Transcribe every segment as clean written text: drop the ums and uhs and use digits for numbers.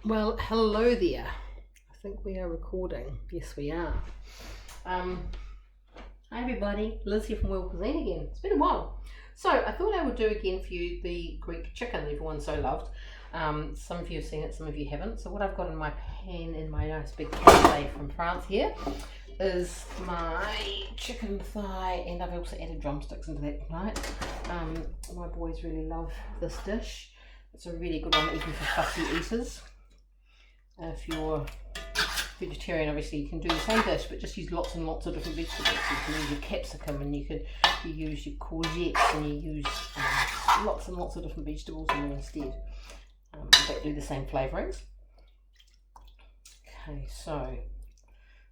Well, hello there. I think we are recording. Yes, we are. Hi everybody, Liz here from World Cuisine again. It's been a while. So I thought I would do again for you the Greek chicken that everyone so loved. Some of you have seen it, some of you haven't. So what I've got in my pan in my nice big cafe from France here is my chicken thigh, and I've also added drumsticks into that tonight. My boys really love this dish. It's a really good one even for fussy eaters. If you're vegetarian, obviously you can do the same dish, but just use lots and lots of different vegetables. So you can use your capsicum, and you use your courgettes, and you use lots and lots of different vegetables in there instead. That do the same flavourings. Okay, so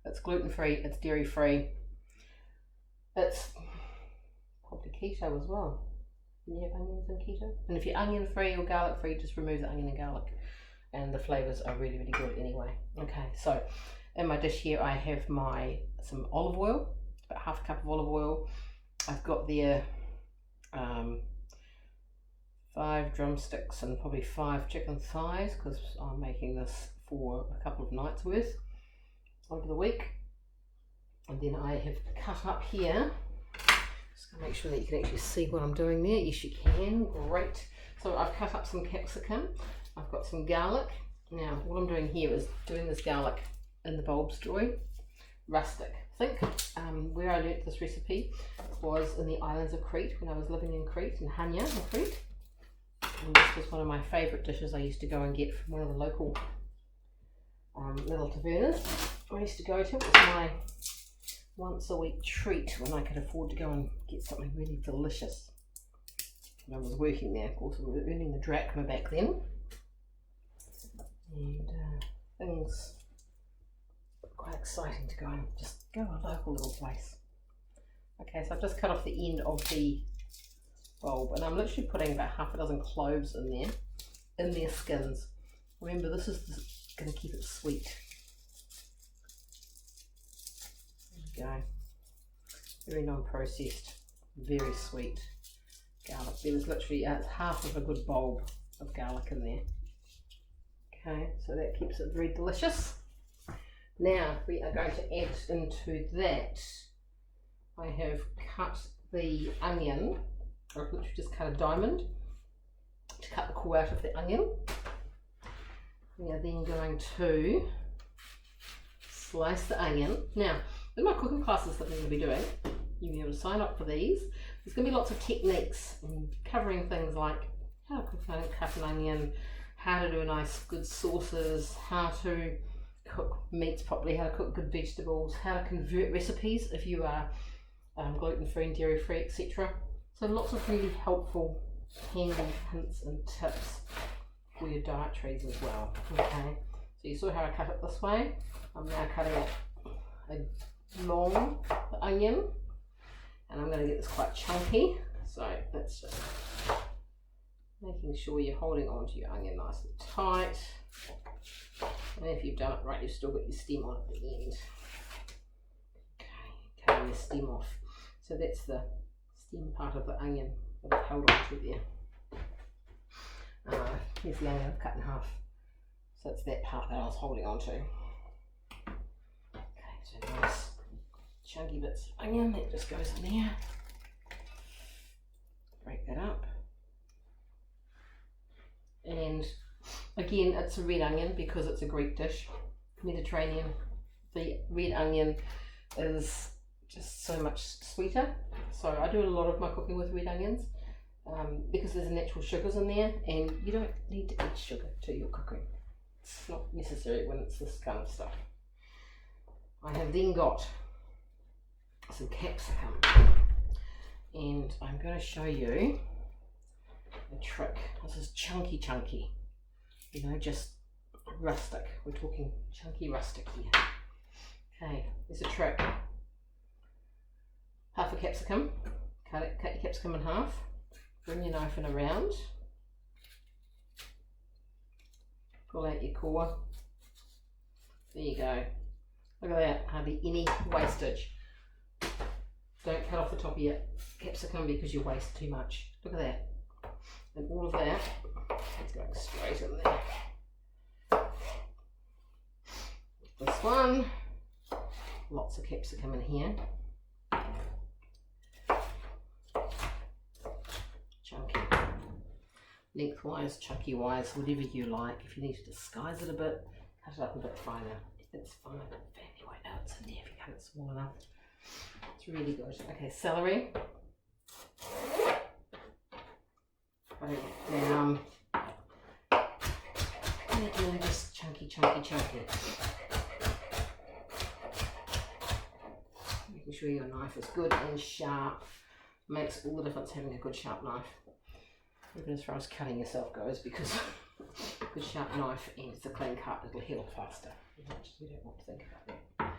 it's gluten-free, it's dairy-free, it's probably keto as well. Can you have onions in keto? And if you're onion-free or garlic-free, just remove the onion and garlic. And the flavours are really, really good anyway. Okay, so in my dish here I have some olive oil, about half a cup of olive oil. I've got there 5 drumsticks and probably 5 chicken thighs, because I'm making this for a couple of nights worth over the week. And then I have cut up here, just going to make sure that you can actually see what I'm doing there. Yes, you can. Great. So I've cut up some capsicum. I've got some garlic. Now what I'm doing here is doing this garlic in the bulb story, rustic. I think where I learnt this recipe was in the islands of Crete, when I was living in Crete, in Hania in Crete. And this was one of my favourite dishes I used to go and get from one of the local little tavernas I used to go to. It was my once a week treat when I could afford to go and get something really delicious. And I was working there, of course, we were earning the drachma back then. And things were quite exciting to go and just go to a local little place. Okay, so I've just cut off the end of the bulb, and I'm literally putting about half a dozen cloves in there, in their skins. Remember, this is going to keep it sweet. There we go. Very non-processed, very sweet garlic. There was literally half of a good bulb of garlic in there. Okay, so that keeps it very delicious. Now we are going to add into that, I have cut the onion, or I've literally just cut a diamond to cut the core out of the onion. We are then going to slice the onion. Now, in my cooking classes that I'm going to be doing, you'll be able to sign up for these. There's going to be lots of techniques covering things like how to cut an onion, how to do nice good sauces, how to cook meats properly, how to cook good vegetables, how to convert recipes if you are gluten-free and dairy-free, etc. So lots of really helpful handy hints and tips for your dietaries as well. Okay, so you saw how I cut it this way. I'm now cutting it a long onion, and I'm going to get this quite chunky. So that's just making sure you're holding on to your onion nice and tight. And if you've done it right, you've still got your stem on at the end. Okay, cutting the stem off. So that's the stem part of the onion that I've held on to there. Here's the onion I've cut in half. So it's that part that I was holding on to. Okay, so nice chunky bits of onion, that just goes in there. Break that up. And again, it's a red onion because it's a Greek dish, Mediterranean. The red onion is just so much sweeter. So I do a lot of my cooking with red onions because there's natural sugars in there, and you don't need to add sugar to your cooking. It's not necessary when it's this kind of stuff. I have then got some capsicum, and I'm going to show you a trick. This is chunky, you know, just rustic. We're talking chunky rustic here. Okay, there's a trick. Half a capsicum, cut your capsicum in half, bring your knife in around, pull out your core. There you go. Look at that, hardly any wastage. Don't cut off the top of your capsicum because you waste too much. Look at that. And all of that is going straight in there. this one. Lots of capsicum in here. Chunky. Lengthwise, chunky wise, whatever you like. If you need to disguise it a bit, cut it up a bit finer. It's fine. Family won't know it's in there if you cut it small enough. It's really good. Okay, celery. Put it down. And again, just chunky, chunky, chunky. Making sure your knife is good and sharp. Makes all the difference having a good sharp knife. Even as far as cutting yourself goes, because a good sharp knife and it's a clean cut, it'll heal faster. You don't want to think about that.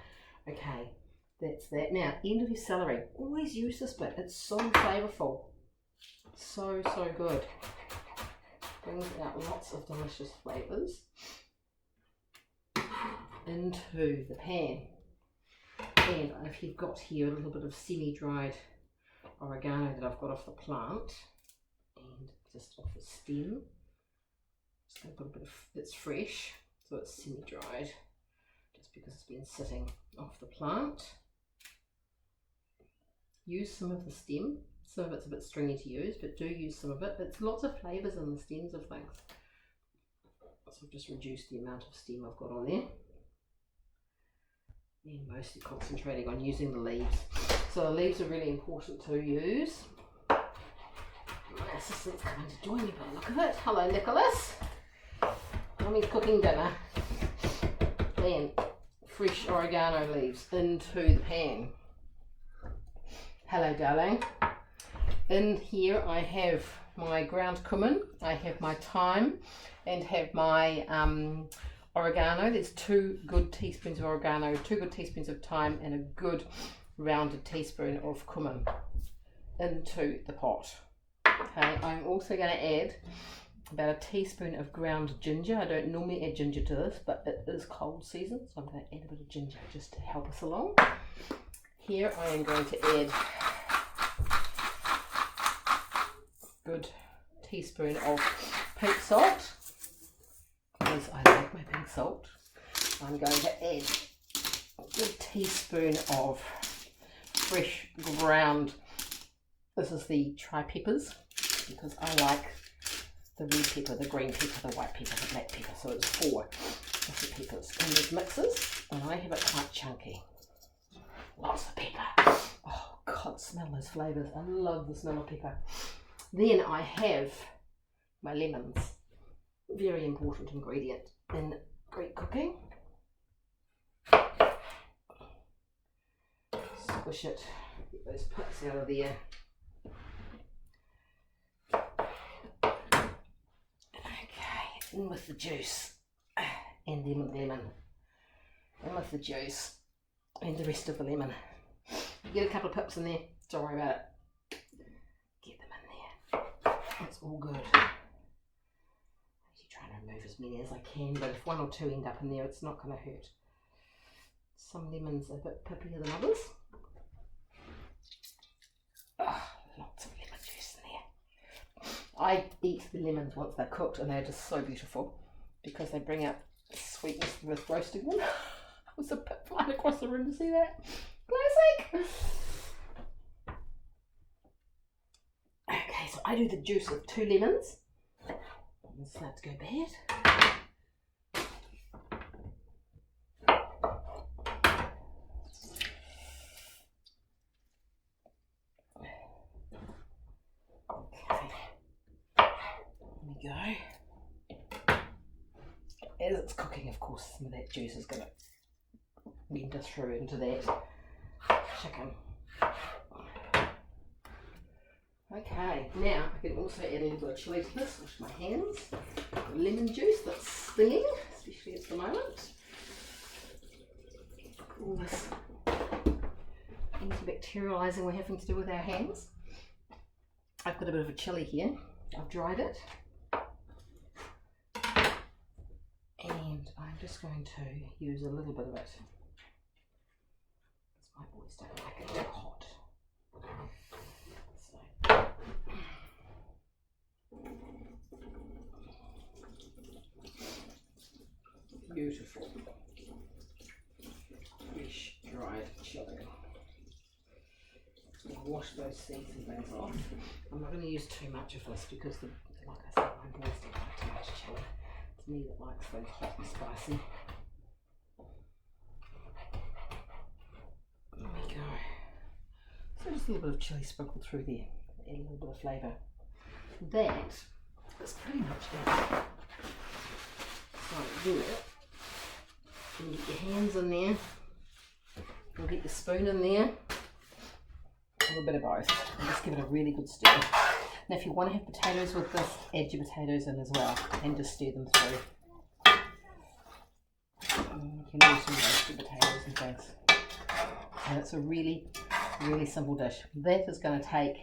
Okay, that's that. Now, end of your celery. Always use this bit. It's so flavourful. So, so good. Brings out lots of delicious flavours into the pan. And if you've got here a little bit of semi-dried oregano that I've got off the plant and just off the stem, just going to put a bit of, it's fresh, so it's semi-dried, just because it's been sitting off the plant. Use some of the stem. Some of it's a bit stringy to use, but do use some of it. It's lots of flavours in the stems of things. So I've just reduced the amount of stem I've got on there. And mostly concentrating on using the leaves. So the leaves are really important to use. My assistant's coming to join me by the look of it. Hello, Nicholas. Mummy's cooking dinner. Then fresh oregano leaves into the pan. Hello, darling. In here I have my ground cumin, I have my thyme, and have my oregano. There's 2 good teaspoons of oregano, 2 good teaspoons of thyme, and a good rounded teaspoon of cumin into the pot. Okay, I'm also going to add about a teaspoon of ground ginger. I don't normally add ginger to this, but it is cold season, so I'm going to add a bit of ginger just to help us along. Here I am going to add good teaspoon of pink salt, because I like my pink salt. I'm going to add a good teaspoon of fresh ground, this is the tri peppers, because I like the red pepper, the green pepper, the white pepper, the black pepper, so it's 4 different peppers in these mixes, and I have it quite chunky. Lots of pepper. Oh God, smell those flavours. I love the smell of pepper. Then I have my lemons, very important ingredient in Greek cooking. Squish it, get those pips out of there. Okay, in with the juice, and then with the lemon, in with the juice, and the rest of the lemon. Get a couple of pips in there, don't worry about it. It's all good. I'm actually trying to remove as many as I can, but if 1 or 2 end up in there, it's not going to hurt. Some lemons are a bit pippier than others. Oh, lots of lemon juice in there. I eat the lemons once they're cooked, and they're just so beautiful because they bring out sweetness with roasting them. I was a bit flying across the room to see that. Classic! Okay, so I do the juice of 2 lemons. Let's let it go bad. Okay, there we go. As it's cooking, of course, some of that juice is going to enter through into that chicken. Okay, now I can also add a little bit of chilli to this, wash my hands. Lemon juice that's stinging, especially at the moment. All this antibacterialising we're having to do with our hands. I've got a bit of a chilli here, I've dried it. And I'm just going to use a little bit of it, because my boys don't like it too hot. Beautiful. show you. I'll wash those seeds and things off. I'm not going to use too much of this because, like I said, my boys don't like too much chili. It's me that likes those hot and spicy. There we go. So just a little bit of chili sprinkled through there, add a little bit of flavour. That is pretty much it. So do it. And get your hands in there. And get your spoon in there. A little bit of both. And just give it a really good stir. Now if you want to have potatoes with this, add your potatoes in as well. And just stir them through. And you can do some roasted potatoes and things. And it's a really, really simple dish. That is going to take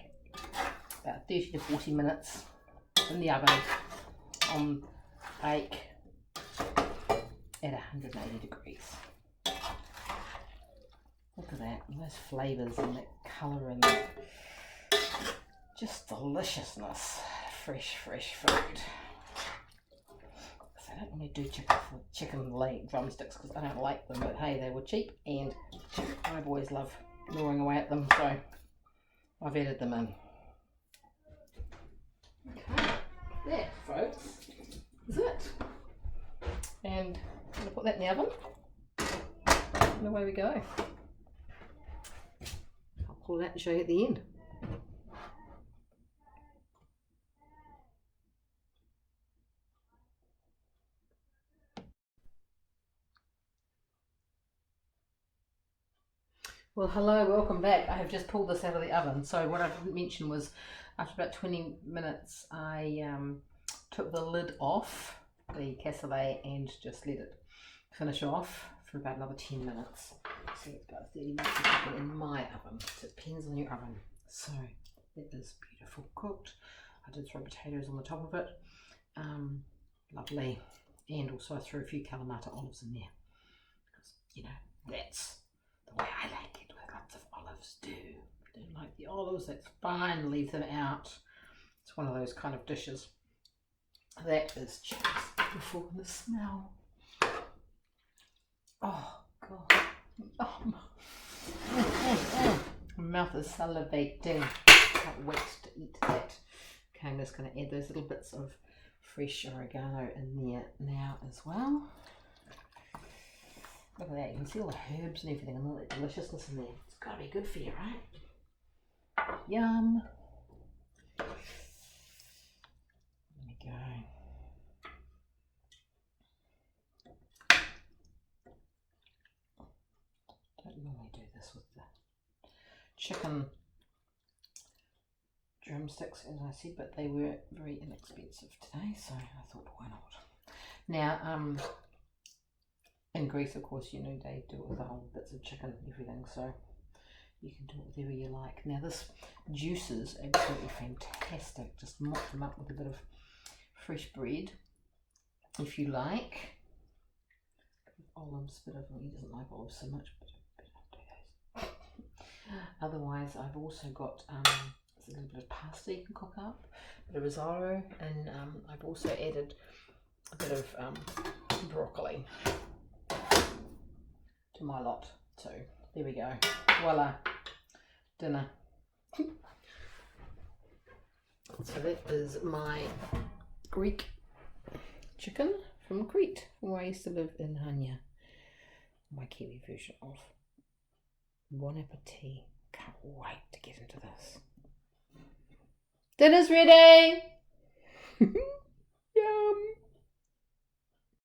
about 30 to 40 minutes in the oven on bake at 180 degrees. Look at that, those flavours and that colour and that just deliciousness. Fresh fruit. So I don't really do chicken leg drumsticks because I don't like them, but hey, they were cheap and my boys love gnawing away at them, so I've added them in. Okay, that, folks, is it. And I'm going to put that in the oven, and away we go. I'll pull that and show you at the end. Well, hello, welcome back. I have just pulled this out of the oven. So what I didn't mention was after about 20 minutes I took the lid off the cassoulet and just let it finish off for about another 10 minutes. So it's about 30 minutes to cook it in my oven. So it depends on your oven. So it is beautiful cooked. I did throw potatoes on the top of it. Lovely. And also I threw a few Kalamata olives in there. Because, you know, that's the way I like it, with lots of olives do. If you don't like the olives, that's fine, leave them out. It's one of those kind of dishes. That is just beautiful. The smell. Oh, God. Oh, my mouth is salivating. Can't wait to eat that. Okay, I'm just going to add those little bits of fresh oregano in there now as well. Look at that, you can see all the herbs and everything and all that deliciousness in there. It's got to be good for you, right? Yum. There we go. Don't normally do this with the chicken drumsticks, as I said, but they were very inexpensive today, so I thought, why not? Now, in Greece, of course, you know, they do it with the whole bits of chicken and everything, so you can do it whatever you like. Now, this juice is absolutely fantastic. Just mop them up with a bit of fresh bread, if you like. Olives, bit of, he doesn't like olives so much, but I don't do those. Otherwise, I've also got a little bit of pasta you can cook up, a bit of risotto, and I've also added a bit of broccoli to my lot too. There we go. Voila, dinner. So that is my Greek chicken from Crete, where I used to live in Hania. My Kiwi version of Bon appetit. Can't wait to get into this. Dinner's ready!